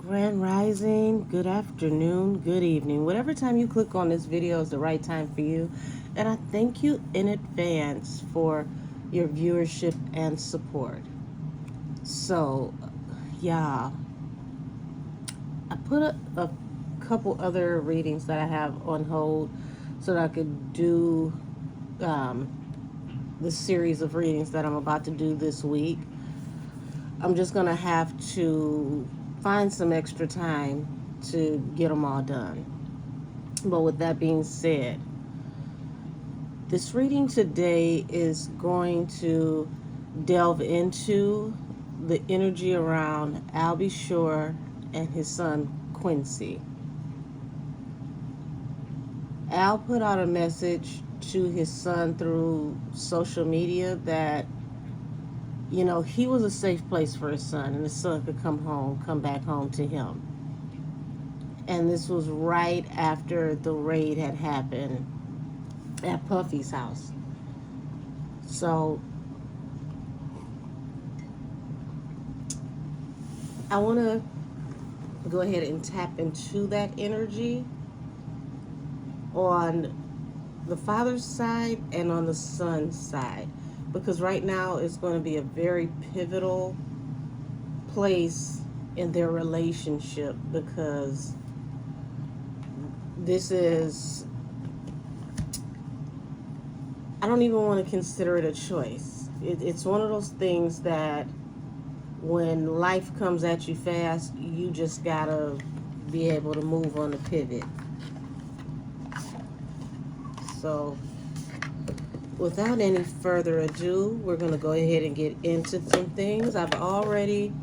Grand Rising, good afternoon, good evening. Whatever time you click on this video is the right time for you. And I thank you in advance for your viewership and support. So, yeah, I put a couple other readings that I have on hold so that I could do um, the series of readings that I'm about to do this week. I'm just going to have to find some extra time to get them all done. But with that being said, this reading today is going to delve into the energy around B.Sure and his son Quincy. Al put out a message to his son through social media that he was a safe place for his son, and his son could come back home to him. And this was right after the raid had happened at Puffy's house. So I want to go ahead and tap into that energy on the father's side and on the son's side, because right now it's going to be a very pivotal place in their relationship, because this is, I don't even want to consider it a choice. It's one of those things that when life comes at you fast, you just gotta be able to move on the pivot. So without any further ado, we're going to go ahead and get into some things. I've already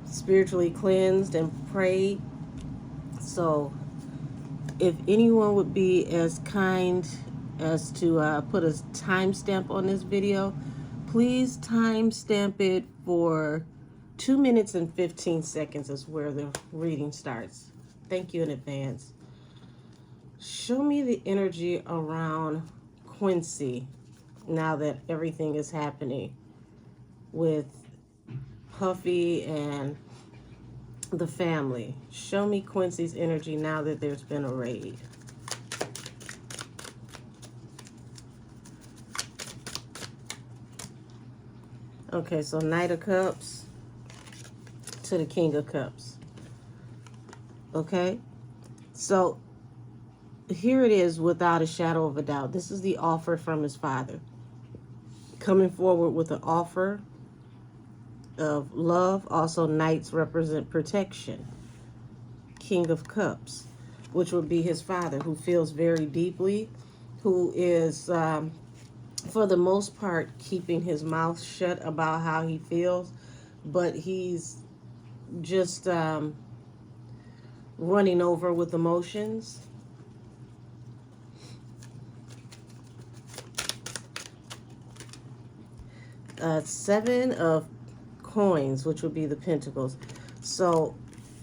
spiritually cleansed and prayed. So if anyone would be as kind as to put a timestamp on this video, please timestamp it for 2 minutes and 15 seconds is where the reading starts. Thank you in advance. Show me the energy around Quincy now that everything is happening with Puffy and the family. Show me Quincy's energy now that there's been a raid. Okay, so Knight of Cups to the King of Cups. Okay, so here it is, without a shadow of a doubt. This is the offer from his father. Coming forward with an offer of love. Also, Knights represent protection. King of Cups, which would be his father, who feels very deeply, who is, for the most part, keeping his mouth shut about how he feels, but he's just running over with emotions. Seven of Coins, which would be the Pentacles. So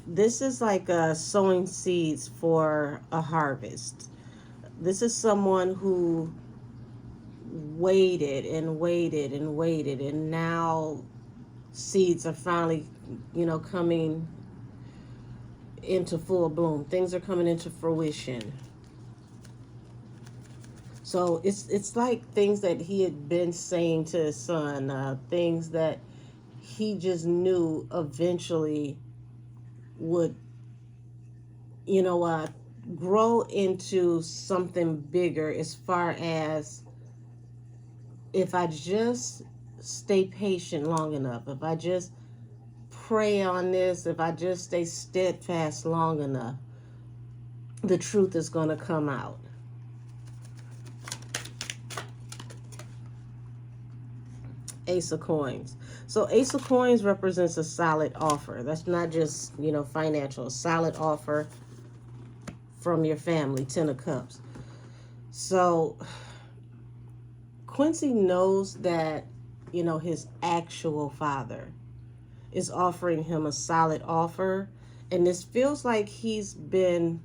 this is like sowing seeds for a harvest. This is someone who waited and waited and waited, and now seeds are finally, coming into full bloom. Things are coming into fruition. So it's like things that he had been saying to his son, things that he just knew eventually would, grow into something bigger, as far as if I just stay patient long enough, if I just pray on this, if I just stay steadfast long enough, the truth is going to come out. Ace of Coins. So Ace of Coins represents a solid offer. That's not just, financial. A solid offer from your family. 10 of Cups. So Quincy knows that, his actual father is offering him a solid offer. And this feels like he's been,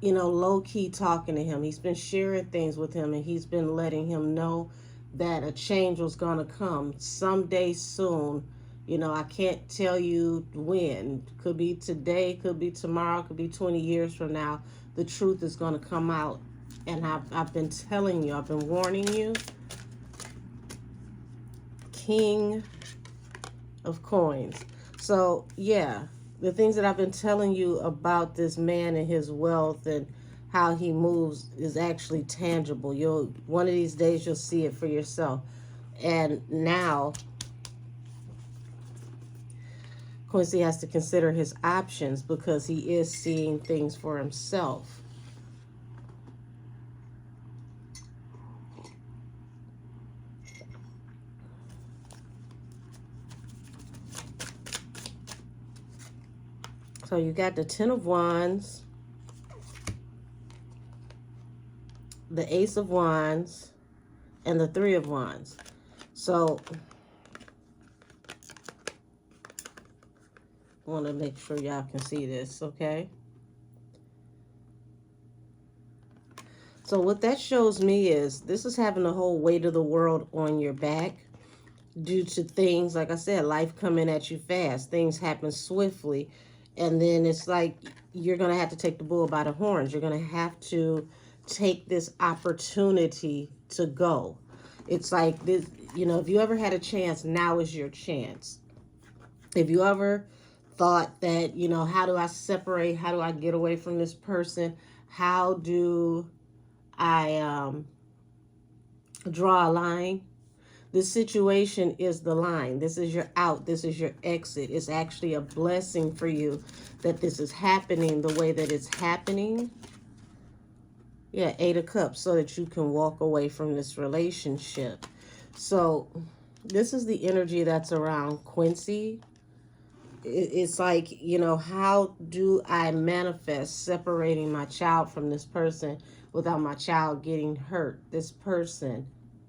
low-key talking to him. He's been sharing things with him, and he's been letting him know that a change was going to come someday soon, You know, I can't tell you when. Could be today, could be tomorrow, could be 20 years from now. The truth is going to come out. And I've been telling you, I've been warning you. King of Coins. So, yeah, the things that I've been telling you about this man and his wealth and how he moves is actually tangible. One of these days you'll see it for yourself. And now Quincy has to consider his options because he is seeing things for himself. So you got the Ten of Wands, the Ace of Wands, and the Three of Wands. So I want to make sure y'all can see this, okay? So what that shows me is this is having the whole weight of the world on your back due to things, like I said, life coming at you fast. Things happen swiftly. And then it's like you're going to have to take the bull by the horns. You're going to have to take this opportunity to go. It's like this, you know, if you ever had a chance, now is your chance. If you ever thought that, you know, how do I separate? How do I get away from this person? How do I draw a line? This situation is the line. This is your out. This is your exit. It's actually a blessing for you that this is happening the way that it's happening. Yeah, 8 of Cups, so that you can walk away from this relationship. So this is the energy that's around Quincy. It's like, you know, how do I manifest separating my child from this person without my child getting hurt? This person,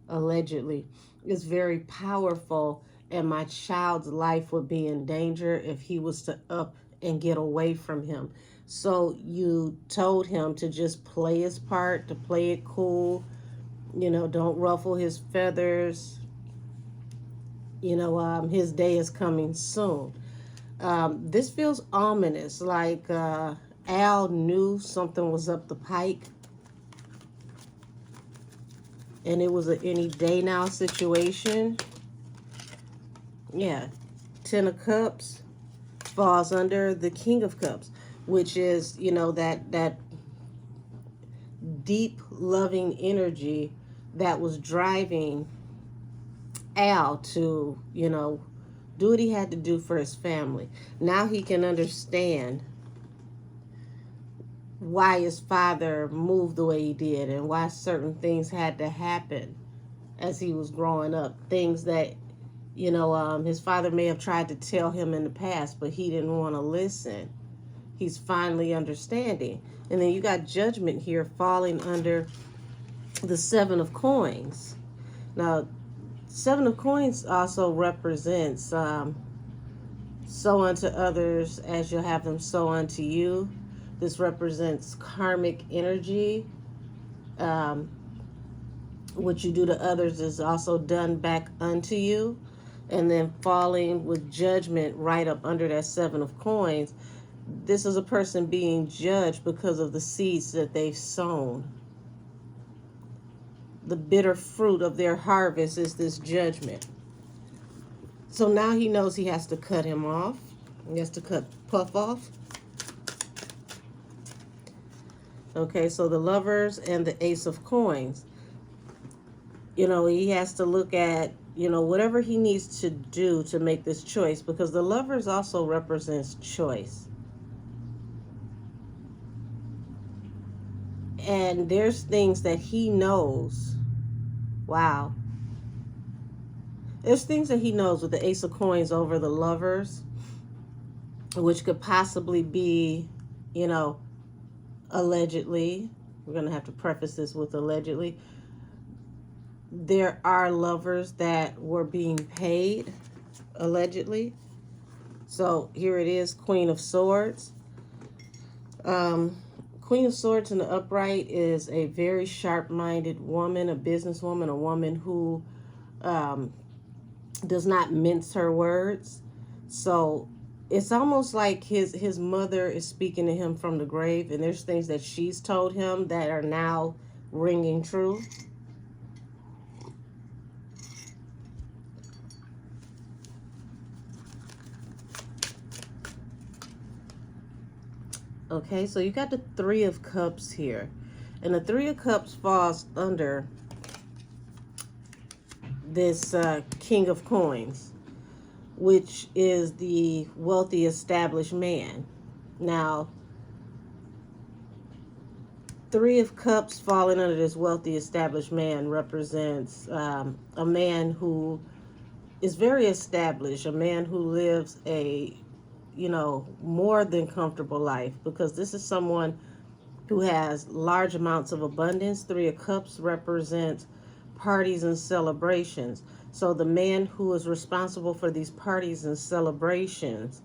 allegedly, is very powerful, and my child's life would be in danger if he was to up and get away from him. So you told him to just play his part, to play it cool, you know, don't ruffle his feathers. You know, his day is coming soon. This feels ominous, like Al knew something was up the pike. And it was an any day now situation. Yeah. 10 of Cups falls under the King of Cups, which is, you know, that deep loving energy that was driving Al to, you know, do what he had to do for his family. Now he can understand why his father moved the way he did and why certain things had to happen as he was growing up. Things that, you know, his father may have tried to tell him in the past, but he didn't want to listen. He's finally understanding. And then you got Judgment here falling under the 7 of Coins. Now, 7 of Coins also represents sow unto others as you'll have them sow unto you. This represents karmic energy. What you do to others is also done back unto you. And then falling with Judgment right up under that 7 of Coins. This is a person being judged because of the seeds that they've sown. The bitter fruit of their harvest is this judgment. So now he knows he has to cut him off. He has to cut Puff off. Okay, so the Lovers and the Ace of Coins. You know, he has to look at, you know, whatever he needs to do to make this choice, because the Lovers also represents choice. And there's things that he knows. Wow. There's things that he knows with the Ace of Coins over the Lovers, which could possibly be, you know, allegedly. We're going to have to preface this with allegedly. There are lovers that were being paid, allegedly. So here it is, Queen of Swords. Queen of Swords in the upright is a very sharp-minded woman, a businesswoman, a woman who does not mince her words. So it's almost like his mother is speaking to him from the grave, and there's things that she's told him that are now ringing true. Okay, so you got the Three of Cups here. And the Three of Cups falls under this King of Coins, which is the wealthy established man. Now, Three of Cups falling under this wealthy established man represents a man who is very established, a man who lives a, more than comfortable life, because this is someone who has large amounts of abundance. Three of Cups represents parties and celebrations. So the man who is responsible for these parties and celebrations,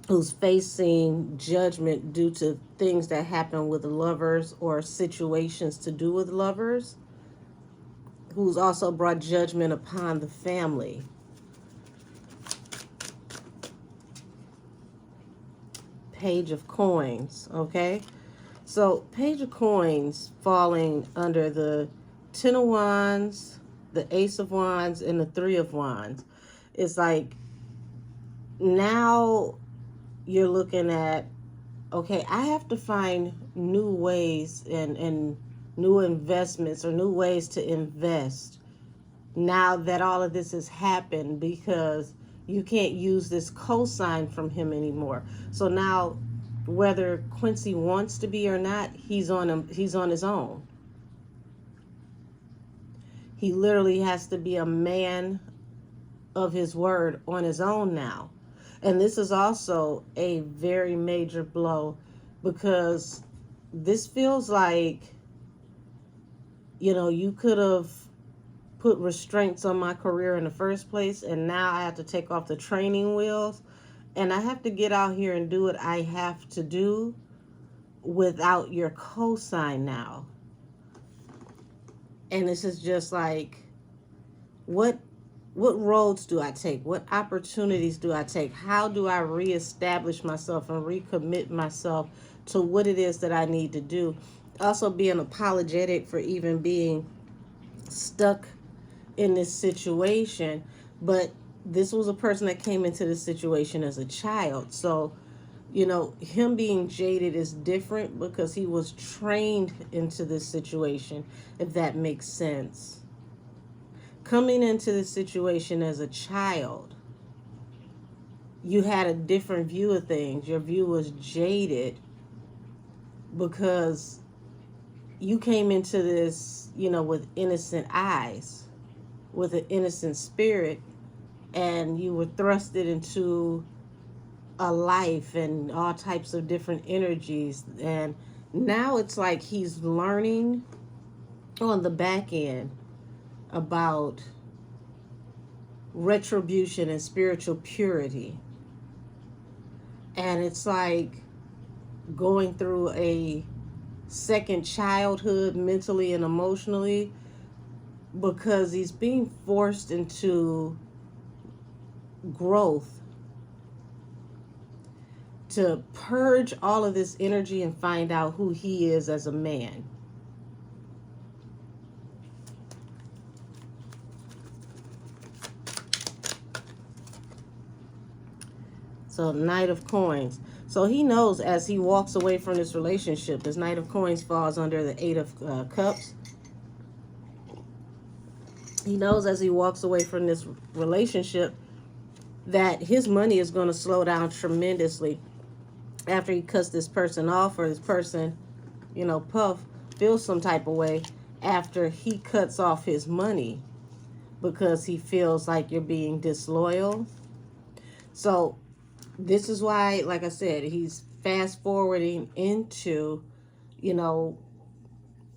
who's facing judgment due to things that happen with lovers or situations to do with lovers, who's also brought judgment upon the family. Page of Coins, okay? So Page of Coins falling under the Ten of Wands, the Ace of Wands, and the Three of Wands. It's like now you're looking at, okay, I have to find new ways and new investments or new ways to invest now that all of this has happened, because you can't use this cosign from him anymore. So now, whether Quincy wants to be or not, he's on his own. He literally has to be a man of his word on his own now. And this is also a very major blow, because this feels like, you could have put restraints on my career in the first place, and now I have to take off the training wheels, and I have to get out here and do what I have to do without your cosign now. And this is just like, what roads do I take? What opportunities do I take? How do I reestablish myself and recommit myself to what it is that I need to do? Also being apologetic for even being stuck in this situation, but this was a person that came into this situation as a child. So, him being jaded is different because he was trained into this situation, if that makes sense. Coming into this situation as a child, you had a different view of things. Your view was jaded because you came into this, with innocent eyes, with an innocent spirit, and you were thrusted into a life and all types of different energies. And now it's like he's learning on the back end about retribution and spiritual purity. And it's like going through a second childhood mentally and emotionally, because he's being forced into growth to purge all of this energy and find out who he is as a man. So Knight of Coins. So he knows as he walks away from this relationship, this Knight of Coins falls under the Eight of Cups. He knows as he walks away from this relationship that his money is going to slow down tremendously after he cuts this person off, or this person, Puff, feels some type of way after he cuts off his money because he feels like you're being disloyal. So this is why, like I said, he's fast forwarding into,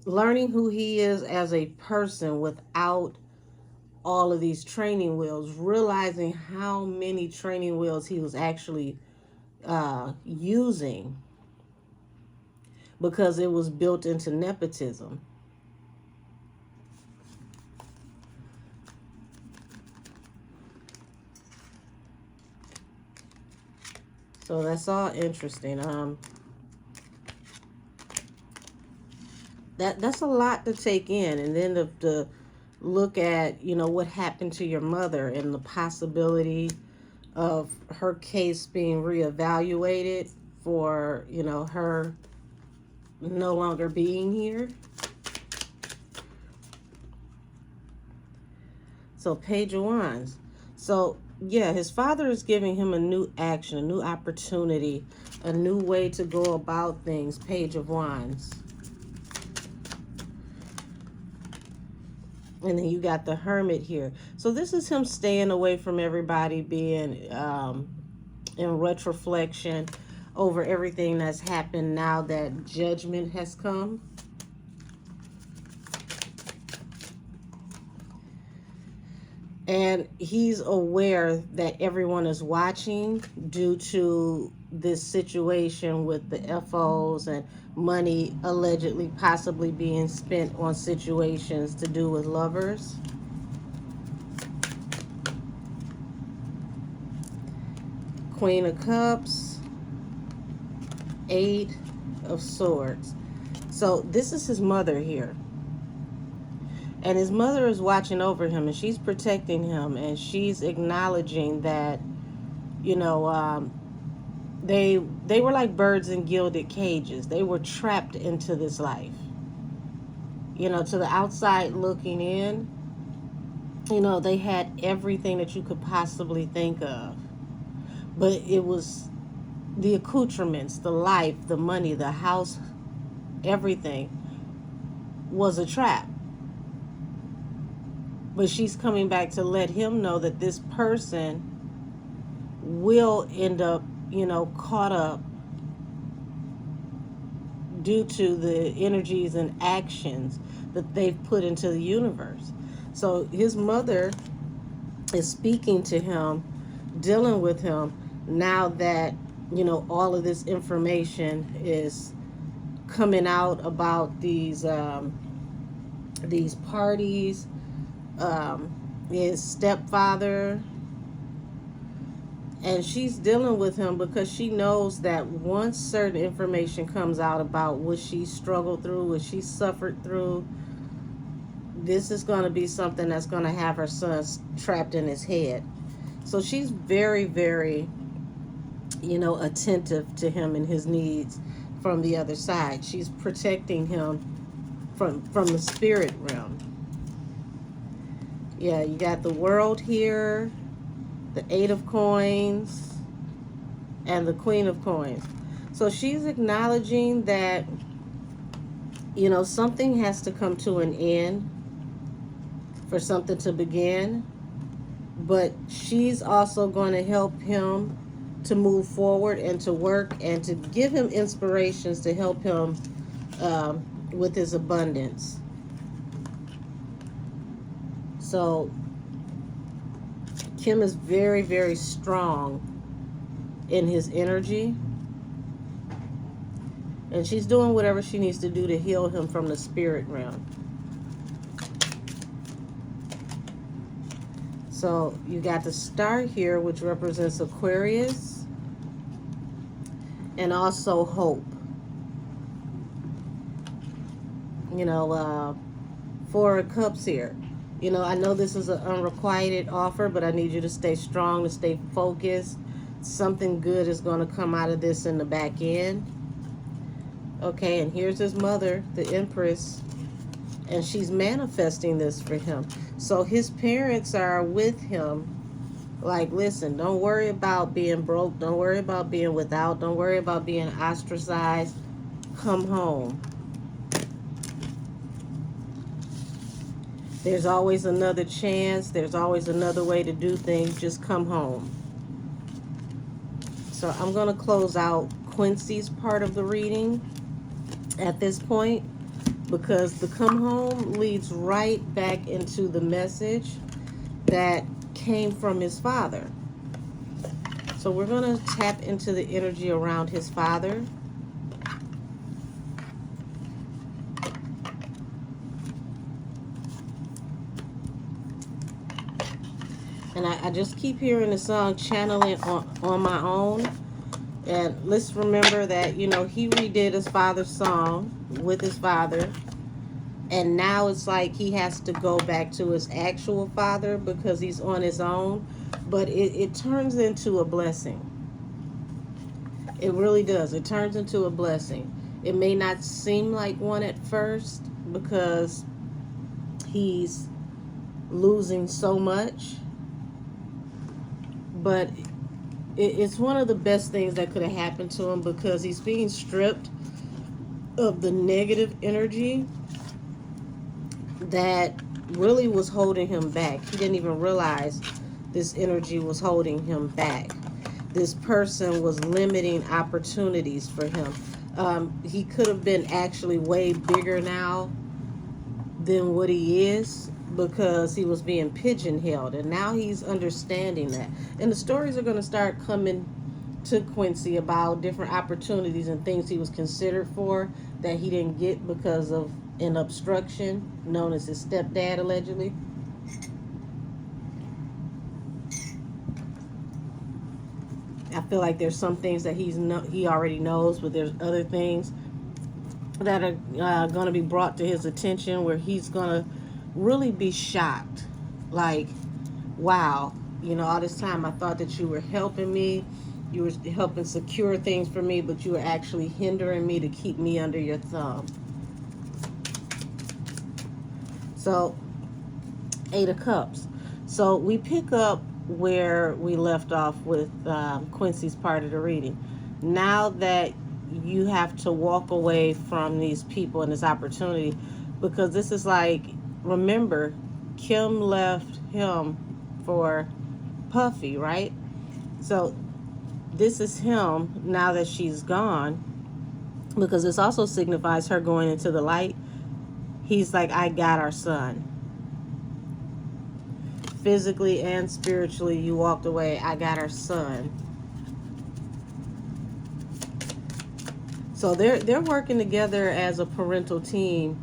learning who he is as a person without all of these training wheels, realizing how many training wheels he was actually using, because it was built into nepotism. So that's all interesting. That's a lot to take in, and then to look at, you know, what happened to your mother and the possibility of her case being reevaluated for, you know, her no longer being here. So Page of Wands. So yeah, his father is giving him a new action, a new opportunity, a new way to go about things. Page of Wands. And then you got the Hermit here. So this is him staying away from everybody, being in retroflection over everything that's happened now that judgment has come. And he's aware that everyone is watching due to this situation with the FOs and money allegedly possibly being spent on situations to do with lovers. Queen of Cups, Eight of Swords. So this is his mother here. And his mother is watching over him, and she's protecting him, and she's acknowledging that, you know, they were like birds in gilded cages. They were trapped into this life. You know, to the outside looking in, you know, they had everything that you could possibly think of. But it was the accoutrements, the life, the money, the house, everything was a trap. But she's coming back to let him know that this person will end up, you know, caught up due to the energies and actions that they've put into the universe. So his mother is speaking to him, dealing with him, now that, you know, all of this information is coming out about these parties, his stepfather. And she's dealing with him because she knows that once certain information comes out about what she struggled through, what she suffered through, this is going to be something that's going to have her son trapped in his head. So she's very, very, you know, attentive to him and his needs from the other side. She's protecting him from the spirit realm. Yeah, you got the World here, the Eight of Coins, and the Queen of Coins. So she's acknowledging that, you know, something has to come to an end for something to begin. But she's also going to help him to move forward and to work and to give him inspirations to help him with his abundance. So Kim is very, very strong in his energy. And she's doing whatever she needs to do to heal him from the spirit realm. So you got the star here, which represents Aquarius and also hope. You know, Four of Cups here. You know, I know this is an unrequited offer, but I need you to stay strong, to stay focused. Something good is going to come out of this in the back end. Okay, and here's his mother, the Empress, and she's manifesting this for him. So his parents are with him, like, listen, don't worry about being broke. Don't worry about being without. Don't worry about being ostracized. Come home. There's always another chance. There's always another way to do things. Just come home. So I'm going to close out Quincy's part of the reading at this point, because the come home leads right back into the message that came from his father. So we're going to tap into the energy around his father. And I just keep hearing the song Channeling on my own. And let's remember that, you know, he redid his father's song with his father. And now it's like he has to go back to his actual father because he's on his own. But it turns into a blessing. It really does. It turns into a blessing. It may not seem like one at first because he's losing so much. But it's one of the best things that could have happened to him because he's being stripped of the negative energy that really was holding him back. He didn't even realize this energy was holding him back. This person was limiting opportunities for him. He could have been actually way bigger now than what he is because he was being pigeonholed, and now he's understanding that. And the stories are going to start coming to Quincy about different opportunities and things he was considered for that he didn't get because of an obstruction known as his stepdad, allegedly. I feel like there's some things that he already knows, but there's other things that are going to be brought to his attention where he's going to really be shocked. Like, wow, you know, all this time I thought that you were helping me, you were helping secure things for me, but you were actually hindering me to keep me under your thumb. So, 8 of Cups. So we pick up where we left off with Quincy's part of the reading. Now that you have to walk away from these people and this opportunity, because this is like, remember, Kim left him for Puffy, right? So this is him now that she's gone, because this also signifies her going into the light. He's like, I got our son. Physically and spiritually, you walked away. I got our son. So they're working together as a parental team.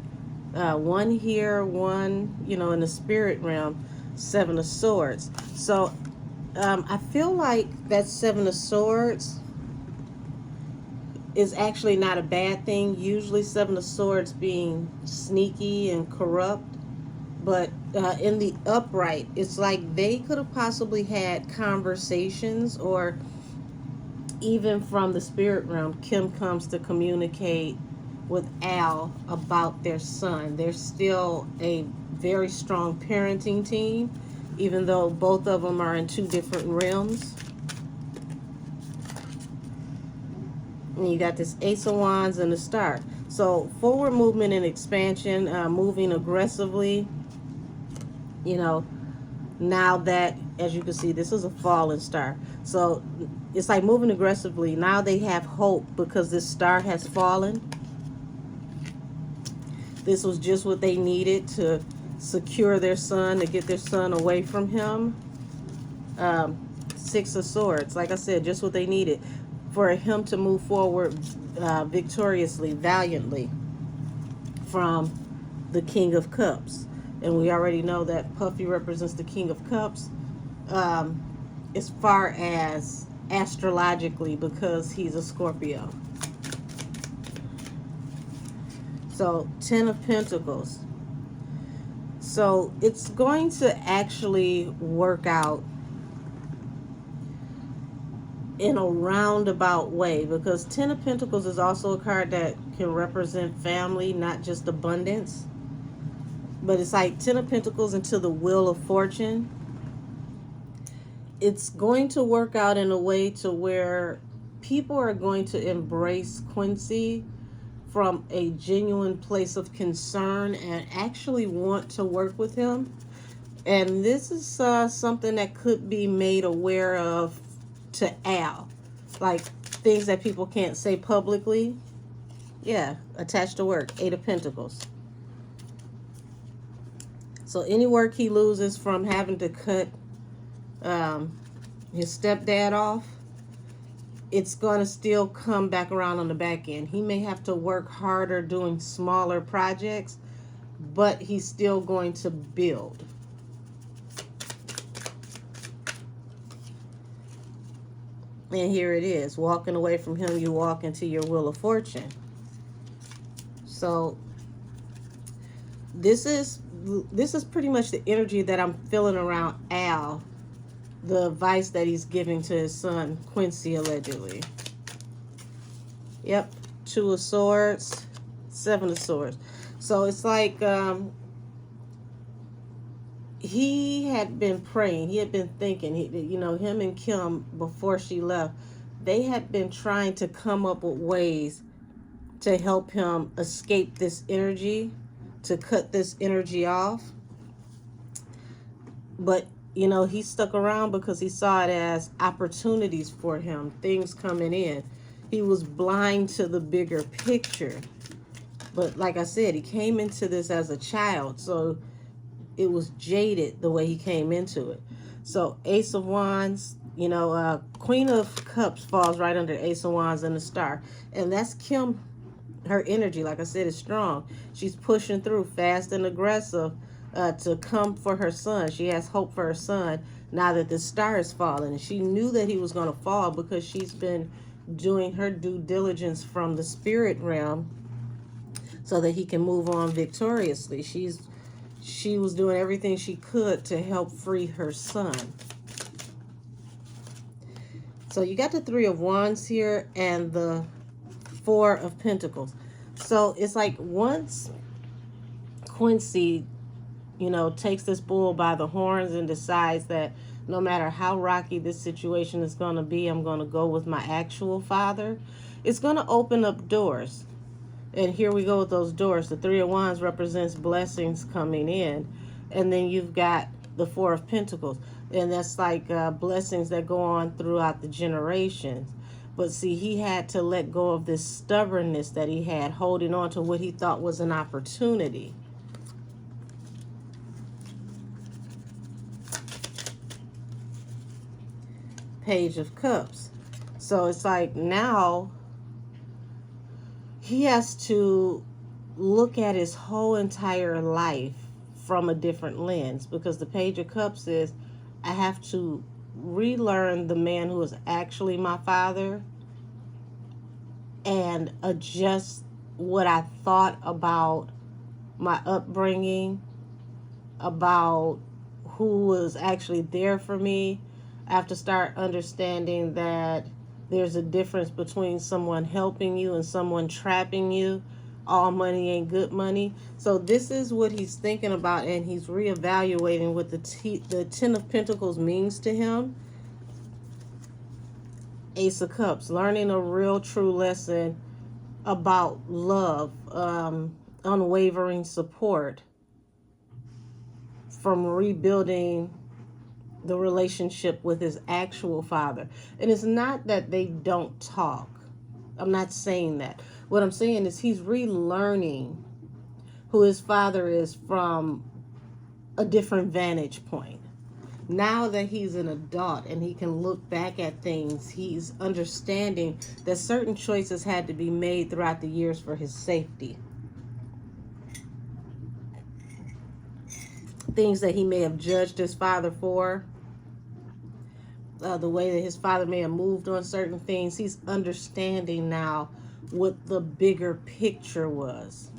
One here, one, you know, in the spirit realm. 7 of Swords. So I feel like that 7 of Swords is actually not a bad thing. Usually 7 of Swords being sneaky and corrupt. But in the upright, it's like they could have possibly had conversations, or even from the spirit realm, Kim comes to communicate with Al about their son. They're still a very strong parenting team, even though both of them are in 2 different realms. And you got this Ace of Wands and the Star. So forward movement and expansion, moving aggressively. You know, now that, as you can see, this is a fallen star. So it's like moving aggressively. Now they have hope because this star has fallen. This was just what they needed to secure their son, to get their son away from him. 6 of Swords, like I said, just what they needed for him to move forward victoriously, valiantly from the King of Cups. And we already know that Puffy represents the King of Cups as far as astrologically, because he's a Scorpio. So 10 of Pentacles. So it's going to actually work out in a roundabout way, because 10 of Pentacles is also a card that can represent family, not just abundance. But it's like 10 of Pentacles into the Wheel of Fortune. It's going to work out in a way to where people are going to embrace Quincy from a genuine place of concern and actually want to work with him. And this is something that could be made aware of to Al. Like things that people can't say publicly. Yeah, attached to work. 8 of Pentacles. So any work he loses from having to cut his stepdad off, it's going to still come back around on the back end. He may have to work harder doing smaller projects, but he's still going to build. And here it is. Walking away from him, you walk into your wheel of fortune. So this is pretty much the energy that I'm feeling around Al, the advice that he's giving to his son Quincy, allegedly. Yep, 2 of Swords, 7 of Swords. So it's like he had been praying. He had been thinking. Him and Kim, before she left, they had been trying to come up with ways to help him escape this energy, to cut this energy off. But, he stuck around because he saw it as opportunities for him, things coming in. He was blind to the bigger picture. But like I said, he came into this as a child, so it was jaded the way he came into it. So Ace of Wands, Queen of Cups falls right under Ace of Wands and the Star. And that's Kim. Her energy, like I said, is strong. She's pushing through fast and aggressive to come for her son. She has hope for her son now that the star is falling. And she knew that he was going to fall because she's been doing her due diligence from the spirit realm so that he can move on victoriously. She was doing everything she could to help free her son. So you got the 3 of Wands here and the 4 of Pentacles. So it's like once Quincy, takes this bull by the horns and decides that no matter how rocky this situation is going to be, I'm going to go with my actual father, it's going to open up doors. And here we go with those doors. The 3 of Wands represents blessings coming in. And then you've got the 4 of Pentacles. And that's like blessings that go on throughout the generations. But see, he had to let go of this stubbornness that he had, holding on to what he thought was an opportunity. Page of Cups. So it's like now he has to look at his whole entire life from a different lens, because the Page of Cups is, I have to relearn the man who is actually my father and adjust what I thought about my upbringing, about who was actually there for me. I have to start understanding that there's a difference between someone helping you and someone trapping you. All money ain't good money. So this is what he's thinking about, and he's reevaluating what the 10 of Pentacles means to him. Ace of Cups, learning a real true lesson about love, unwavering support, from rebuilding the relationship with his actual father. And it's not that they don't talk. I'm not saying that. What I'm saying is he's relearning who his father is from a different vantage point. Now that he's an adult and he can look back at things, he's understanding that certain choices had to be made throughout the years for his safety. Things that he may have judged his father for, the way that his father may have moved on certain things, he's understanding now what the bigger picture was.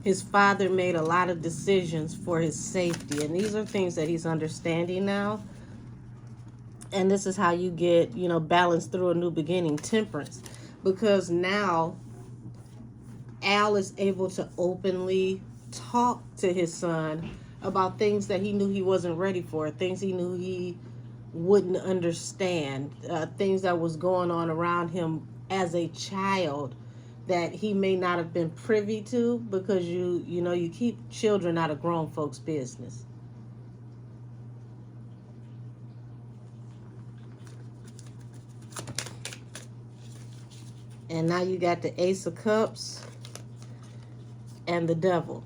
His father made a lot of decisions for his safety, and these are things that he's understanding now. And this is how you get, balance through a new beginning, temperance. Because now Al is able to openly talk to his son about things that he knew he wasn't ready for, things he knew he wouldn't understand, things that was going on around him as a child that he may not have been privy to, because you keep children out of grown folks' business. And now you got the Ace of Cups and the Devil.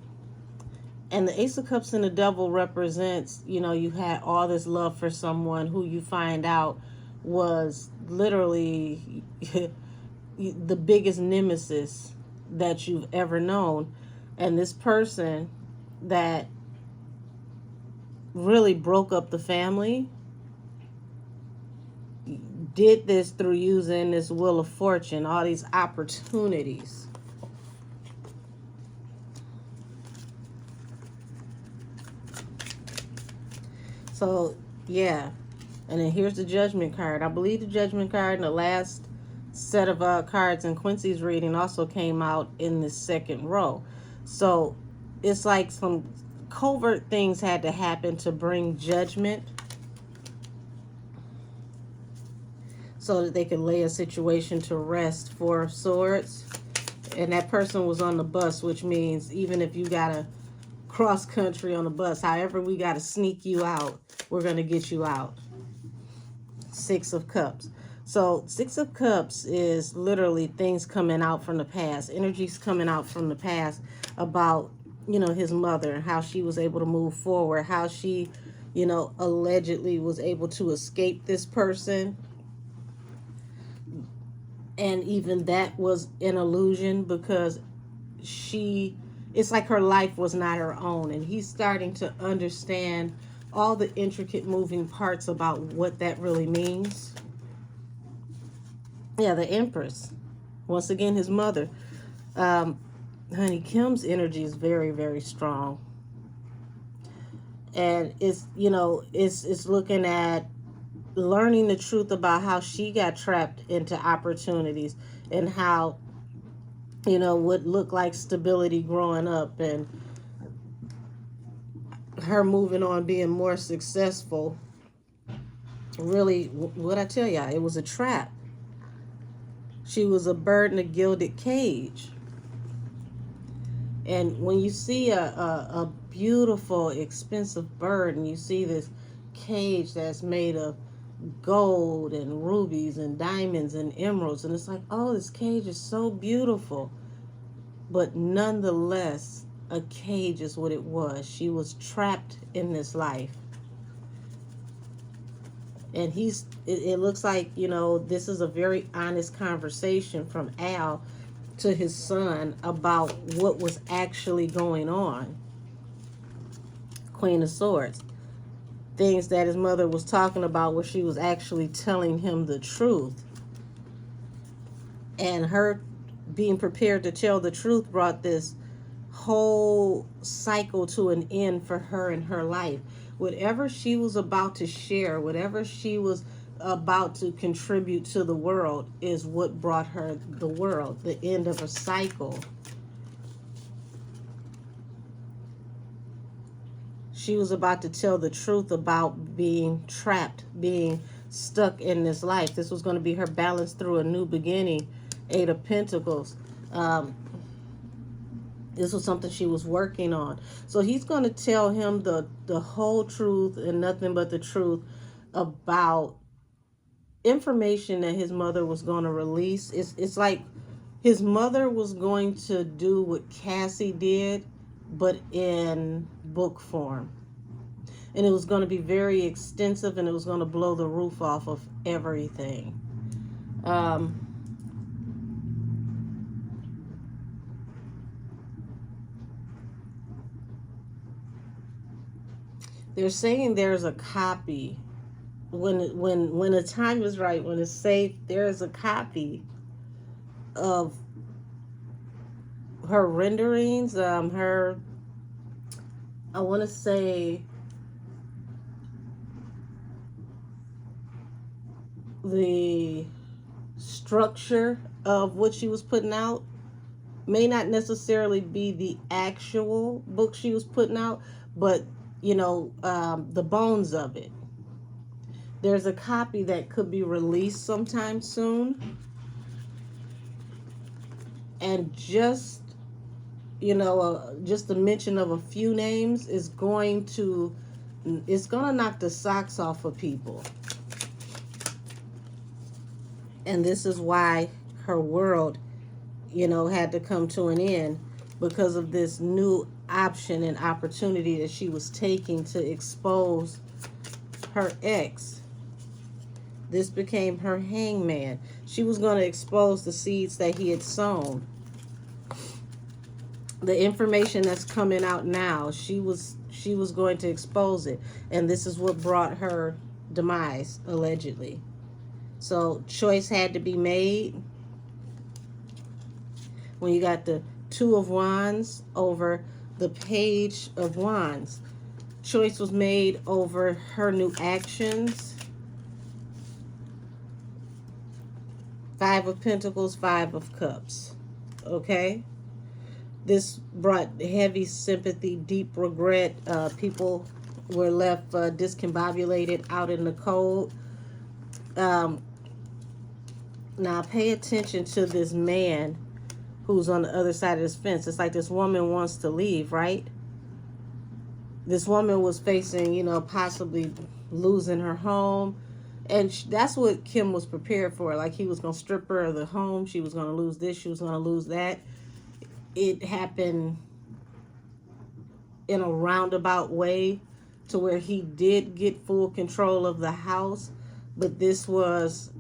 And the Ace of Cups and the Devil represents, you had all this love for someone who you find out was literally the biggest nemesis that you've ever known. And this person that really broke up the family did this through using this Wheel of Fortune, all these opportunities. So, yeah. And then here's the Judgment card. I believe the Judgment card in the last set of cards in Quincy's reading also came out in the second row. So, it's like some covert things had to happen to bring judgment so that they could lay a situation to rest. Four of Swords. And that person was on the bus, which means even if you got to cross country on the bus, however we got to sneak you out, we're going to get you out. Six of Cups. So Six of Cups is literally things coming out from the past, energies coming out from the past about, you know, his mother, how she was able to move forward, how she, you know, allegedly was able to escape this person. And even that was an illusion because it's like her life was not her own. And he's starting to understand all the intricate moving parts about what that really means. Yeah, the Empress. Once again, his mother. Honey, Kim's energy is very, very strong. And it's, you know, it's looking at learning the truth about how she got trapped into opportunities and how, you know, what looked like stability growing up and her moving on, being more successful. Really, what I tell y'all, it was a trap. She was a bird in a gilded cage. And when you see a beautiful, expensive bird and you see this cage that's made of gold and rubies and diamonds and emeralds, and it's like, oh, this cage is so beautiful. But nonetheless, a cage is what it was. She was trapped in this life. And it looks like, you know, this is a very honest conversation from Al to his son about what was actually going on. Queen of Swords. Things that his mother was talking about where she was actually telling him the truth. And her being prepared to tell the truth brought this whole cycle to an end for her in her life. Whatever she was about to share, whatever she was about to contribute to the world is what brought her the world, the end of a cycle. She was about to tell the truth about being trapped, being stuck in this life. This was going to be her balance through a new beginning. Eight of Pentacles. This was something she was working on. So he's going to tell him the whole truth and nothing but the truth about information that his mother was going to release. It's like his mother was going to do what Cassie did, but in book form. And it was going to be very extensive, and it was going to blow the roof off of everything. They're saying there's a copy. When the time is right, when it's safe, there is a copy of her renderings, I want to say the structure of what she was putting out may not necessarily be the actual book she was putting out, but, you know, the bones of it. There's a copy that could be released sometime soon. And just, you know, just the mention of a few names is going to knock the socks off of people. And this is why her world, you know, had to come to an end, because of this new option and opportunity that she was taking to expose her ex. This became her hangman. She was going to expose the seeds that he had sown. The information that's coming out now, she was going to expose it. And this is what brought her demise, allegedly. So choice had to be made. When you got the Two of Wands over the Page of Wands, choice was made over her new actions. Five of Pentacles, Five of Cups. Okay? This brought heavy sympathy, deep regret. People were left discombobulated out in the cold. Now pay attention to this man who's on the other side of this fence. It's like this woman wants to leave, right? This woman was facing, you know, possibly losing her home. And that's what Kim was prepared for. Like, he was going to strip her of the home. She was going to lose this. She was going to lose that. It happened in a roundabout way to where he did get full control of the house. But this was,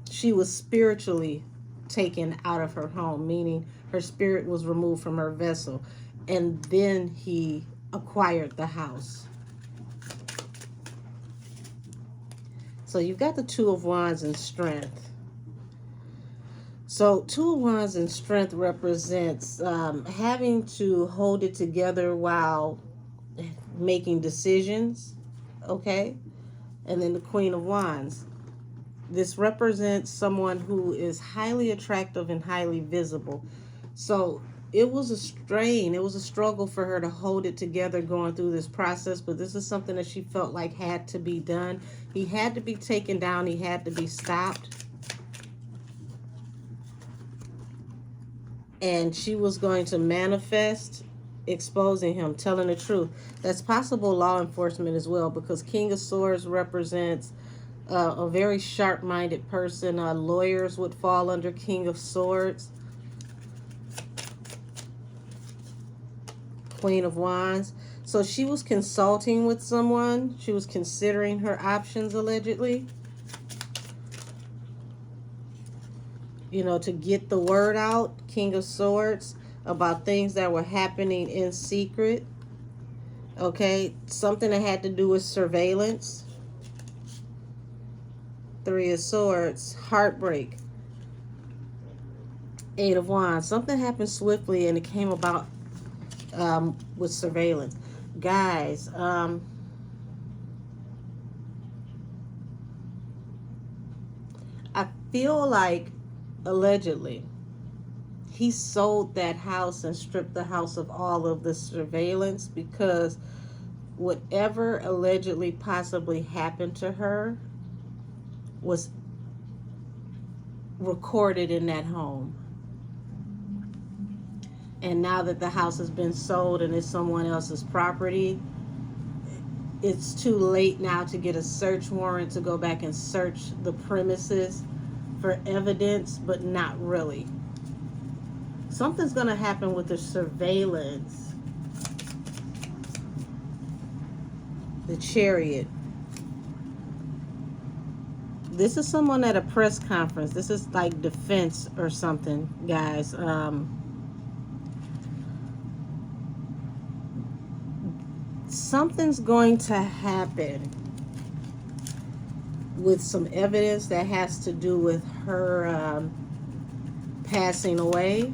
she was spiritually taken out of her home, meaning her spirit was removed from her vessel. And then he acquired the house. So you've got the Two of Wands and Strength. So Two of Wands and Strength represents having to hold it together while making decisions, okay? And then the Queen of Wands. This represents someone who is highly attractive and highly visible. So it was a strain. It was a struggle for her to hold it together going through this process. But this is something that she felt like had to be done. He had to be taken down. He had to be stopped. And she was going to manifest exposing him, telling the truth. That's possible law enforcement as well, because King of Swords represents a very sharp-minded person. Lawyers would fall under King of Swords. Queen of Wands. So she was consulting with someone. She was considering her options, allegedly. You know, to get the word out, King of Swords, about things that were happening in secret. Okay, something that had to do with surveillance. Three of Swords, heartbreak. Eight of Wands. Something happened swiftly and it came about with surveillance. Guys, I feel like allegedly he sold that house and stripped the house of all of the surveillance, because whatever allegedly possibly happened to her was recorded in that home. And now that the house has been sold and it's someone else's property, it's too late now to get a search warrant to go back and search the premises for evidence, but not really. Something's going to happen with the surveillance. The Chariot. This is someone at a press conference. This is like defense or something, guys. Something's going to happen with some evidence that has to do with her passing away.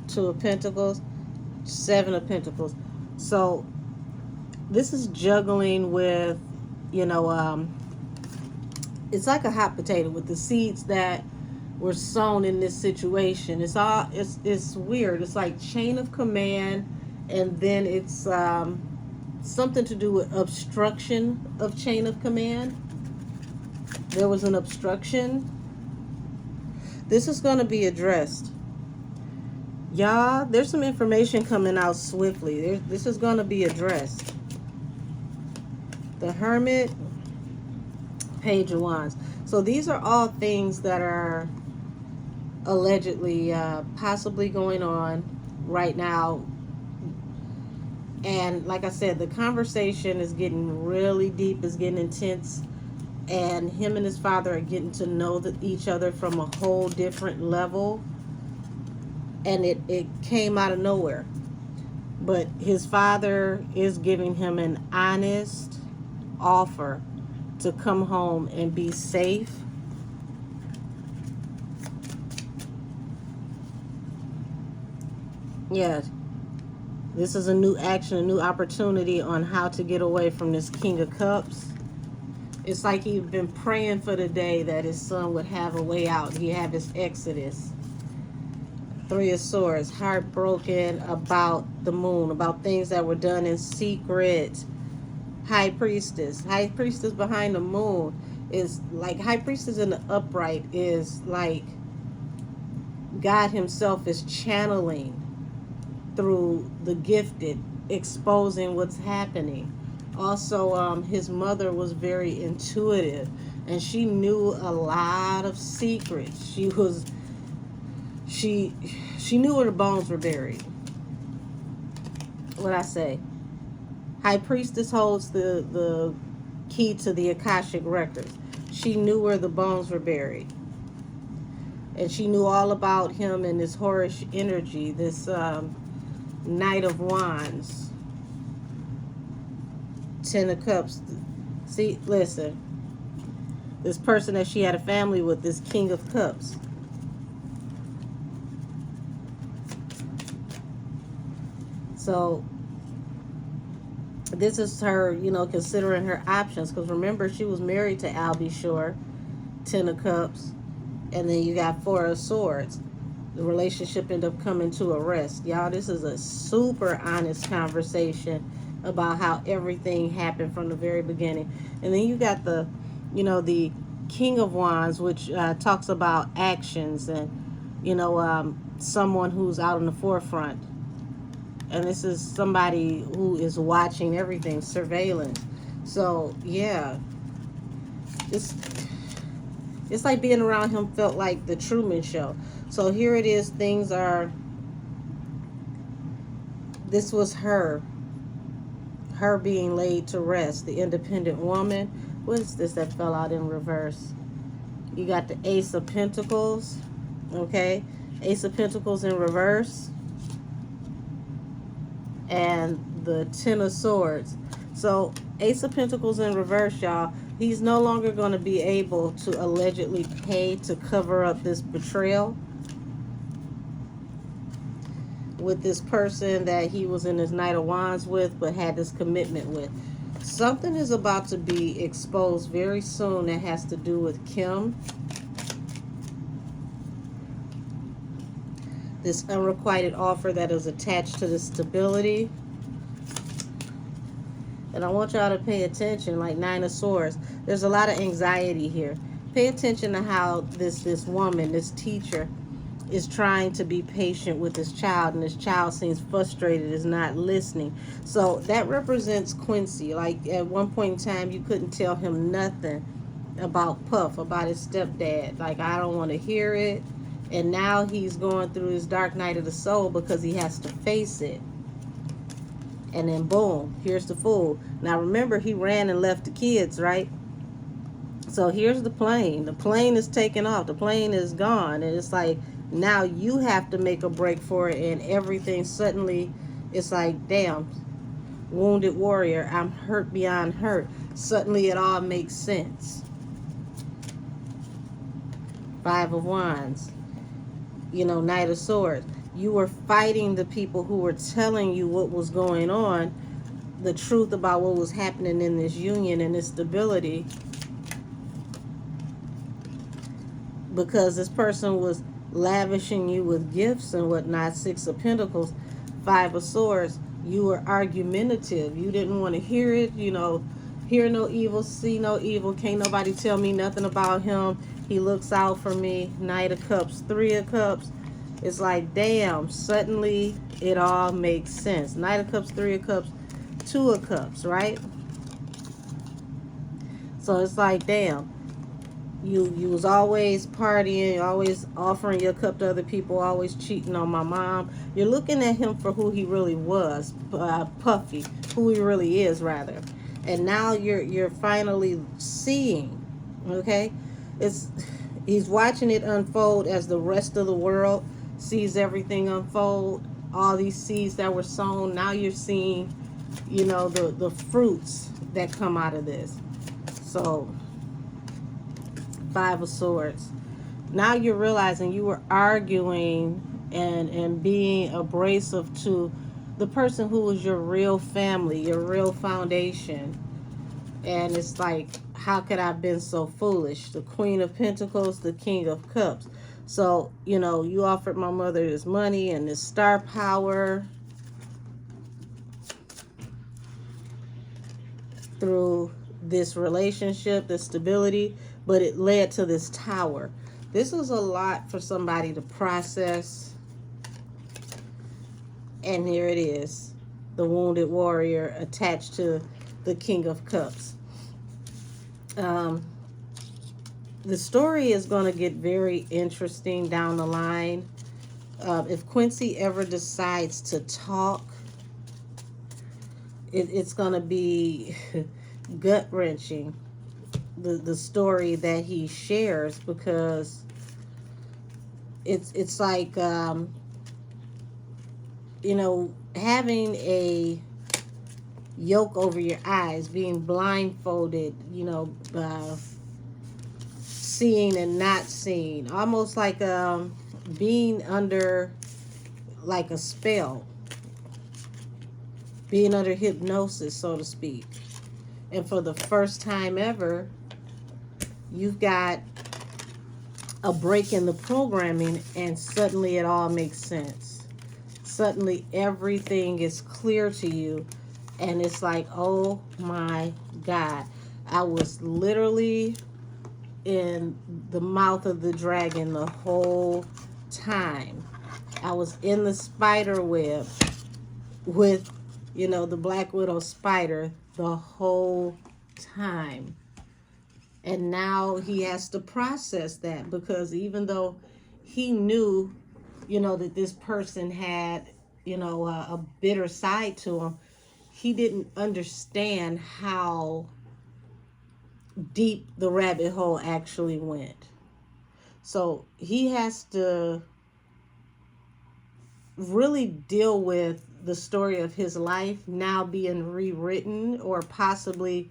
Two of Pentacles, Seven of Pentacles. So this is juggling with, you know, it's like a hot potato with the seeds that were sown in this situation. It's weird. It's like chain of command, and then it's something to do with obstruction of chain of command. There was an obstruction. This is going to be addressed. Y'all, there's some information coming out swiftly. This is going to be addressed. The Hermit, Page of Wands. So these are all things that are allegedly possibly going on right now. And like I said, the conversation is getting really deep, is getting intense. And him and his father are getting to know each other from a whole different level. And it came out of nowhere. But his father is giving him an honest offer to come home and be safe. Yes, this is a new action, a new opportunity on how to get away from this King of Cups. It's like he's been praying for the day that his son would have a way out. He have his exodus. Three of Swords, heartbroken about the moon, about things that were done in secret. High Priestess. High Priestess behind the moon is like, High Priestess in the upright is like God himself is channeling through the gifted, exposing what's happening. Also, his mother was very intuitive, and she knew a lot of secrets. She knew where the bones were buried. What I say? High Priestess holds the key to the Akashic records. She knew where the bones were buried, and she knew all about him and this Horish energy, this Knight of Wands, Ten of Cups. See, listen, this person that she had a family with, this King of Cups. So this is her, considering her options. Because remember, she was married to B.Sure, Ten of Cups. And then you got Four of Swords. The relationship ended up coming to a rest. Y'all, this is a super honest conversation about how everything happened from the very beginning. And then you got the King of Wands, which talks about actions and, someone who's out in the forefront. And this is somebody who is watching everything, surveillance. So, yeah. It's like being around him felt like the Truman Show. So here it is. This was her being laid to rest. The independent woman. What is this that fell out in reverse? You got the Ace of Pentacles. Okay. Ace of Pentacles in reverse. And the Ten of Swords. So Ace of Pentacles in reverse, y'all. He's no longer going to be able to allegedly pay to cover up this betrayal with this person that he was in his Knight of Wands with, but had this commitment with. Something is about to be exposed very soon that has to do with Kim. This unrequited offer that is attached to the stability. And I want y'all to pay attention, like Nine of Swords. There's a lot of anxiety here. Pay attention to how this woman, this teacher, is trying to be patient with this child. And this child seems frustrated, is not listening. So that represents Quincy. Like at one point in time, you couldn't tell him nothing about Puff, about his stepdad. Like, I don't want to hear it. And now he's going through his dark night of the soul because he has to face it. And then boom, here's the Fool. Now remember, he ran and left the kids, right? So here's the plane. The plane is taking off. The plane is gone. And it's like, now you have to make a break for it. And everything suddenly, it's like, damn, wounded warrior, I'm hurt beyond hurt. Suddenly it all makes sense. Five of Wands. Knight of Swords. You were fighting the people who were telling you what was going on, the truth about what was happening in this union and this stability, because this person was lavishing you with gifts and whatnot. Six of Pentacles, Five of Swords. You were argumentative. You didn't want to hear it. Hear no evil, see no evil. Can't nobody tell me nothing about him. He looks out for me. Knight of Cups, Three of Cups. It's like, damn, suddenly it all makes sense. Knight of Cups, Three of Cups, Two of Cups, right? So it's like, damn, you was always partying, always offering your cup to other people, always cheating on my mom. You're looking at him for who he really was, Puffy, who he really is, rather. And now you're finally seeing, okay? He's watching it unfold as the rest of the world sees everything unfold. All these seeds that were sown, now you're seeing, the fruits that come out of this. So, Five of Swords. Now you're realizing you were arguing and being abrasive to the person who was your real family, your real foundation. And it's like, how could I have been so foolish? The Queen of Pentacles, the King of Cups. So, you offered my mother this money and this star power through this relationship, this stability, but it led to this tower. This was a lot for somebody to process. And here it is, the wounded warrior attached to the King of Cups. The story is going to get very interesting down the line. If Quincy ever decides to talk, it's going to be gut-wrenching, the story that he shares, because it's like, having a yoke over your eyes, being blindfolded, seeing and not seeing, almost like being under like a spell, being under hypnosis, so to speak. And for the first time ever, you've got a break in the programming, and suddenly it all makes sense. Suddenly everything is clear to you, and it's like, oh my God, I was literally in the mouth of the dragon the whole time. I was in the spider web with, the Black Widow spider the whole time. And now he has to process that, because even though he knew, that this person had, a bitter side to him, he didn't understand how deep the rabbit hole actually went. So he has to really deal with the story of his life now being rewritten, or possibly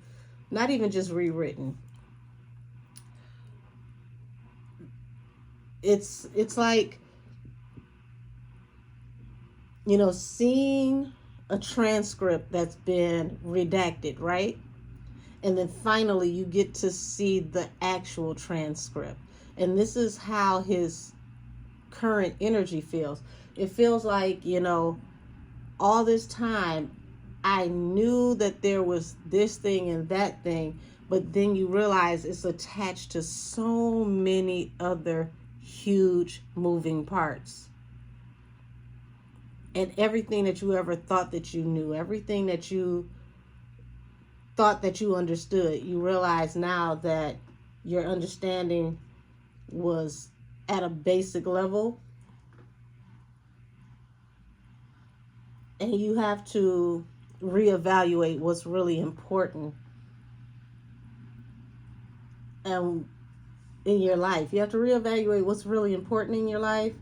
not even just rewritten. It's like, seeing a transcript that's been redacted, right? And then finally you get to see the actual transcript. And this is how his current energy feels. It feels like, all this time I knew that there was this thing and that thing, but then you realize it's attached to so many other huge moving parts. And everything that you ever thought that you knew, everything that you thought that you understood, you realize now that your understanding was at a basic level. And you have to reevaluate what's really important in your life. You have to reevaluate what's really important in your life.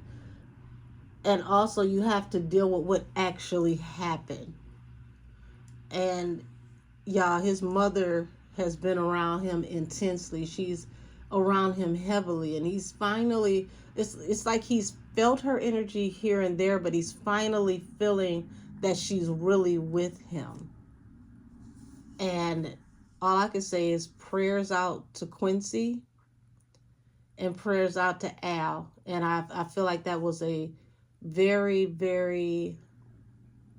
And also you have to deal with what actually happened. And y'all, his mother has been around him intensely. She's around him heavily. And he's finally, it's like he's felt her energy here and there, but he's finally feeling that she's really with him. And all I can say is prayers out to Quincy and prayers out to Al. And I feel like that was a very, very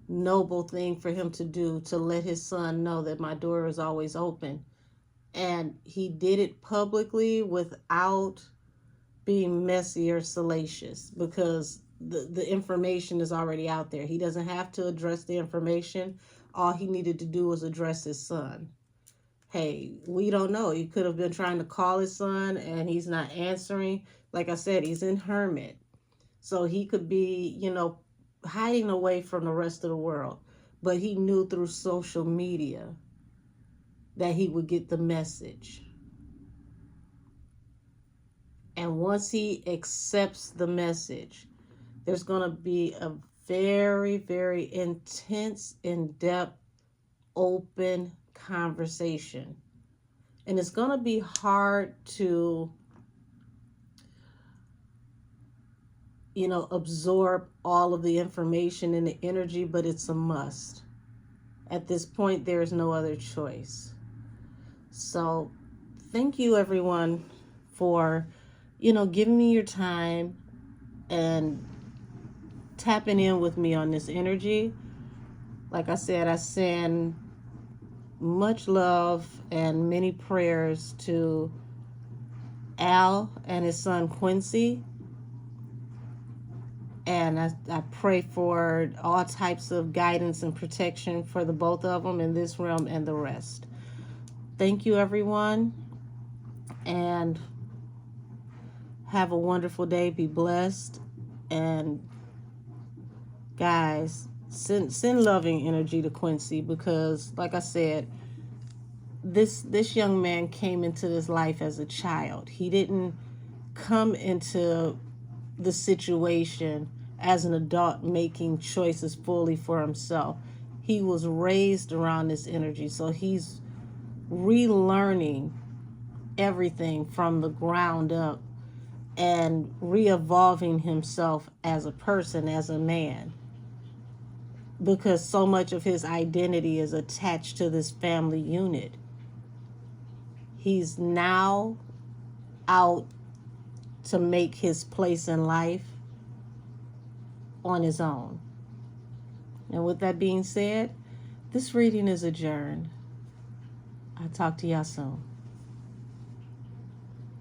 noble thing for him to do, to let his son know that my door is always open. And he did it publicly without being messy or salacious, because the information is already out there. He doesn't have to address the information. All he needed to do was address his son. Hey, we don't know. He could have been trying to call his son and he's not answering. Like I said, he's in hermit. So he could be, hiding away from the rest of the world. But he knew through social media that he would get the message. And once he accepts the message, there's going to be a very, very intense, in-depth, open conversation. And it's going to be hard to, absorb all of the information and the energy, but it's a must. At this point, there is no other choice. So thank you, everyone, for, giving me your time and tapping in with me on this energy. Like I said, I send much love and many prayers to Al and his son Quincy. And I pray for all types of guidance and protection for the both of them in this realm and the rest. Thank you, everyone. And have a wonderful day. Be blessed. And guys, send loving energy to Quincy, because like I said, this young man came into this life as a child. He didn't come into the situation as an adult making choices fully for himself. He was raised around this energy, so he's relearning everything from the ground up and re-evolving himself as a person, as a man, because so much of his identity is attached to this family unit. He's now out to make his place in life on his own. And with that being said, this reading is adjourned. I'll talk to y'all soon.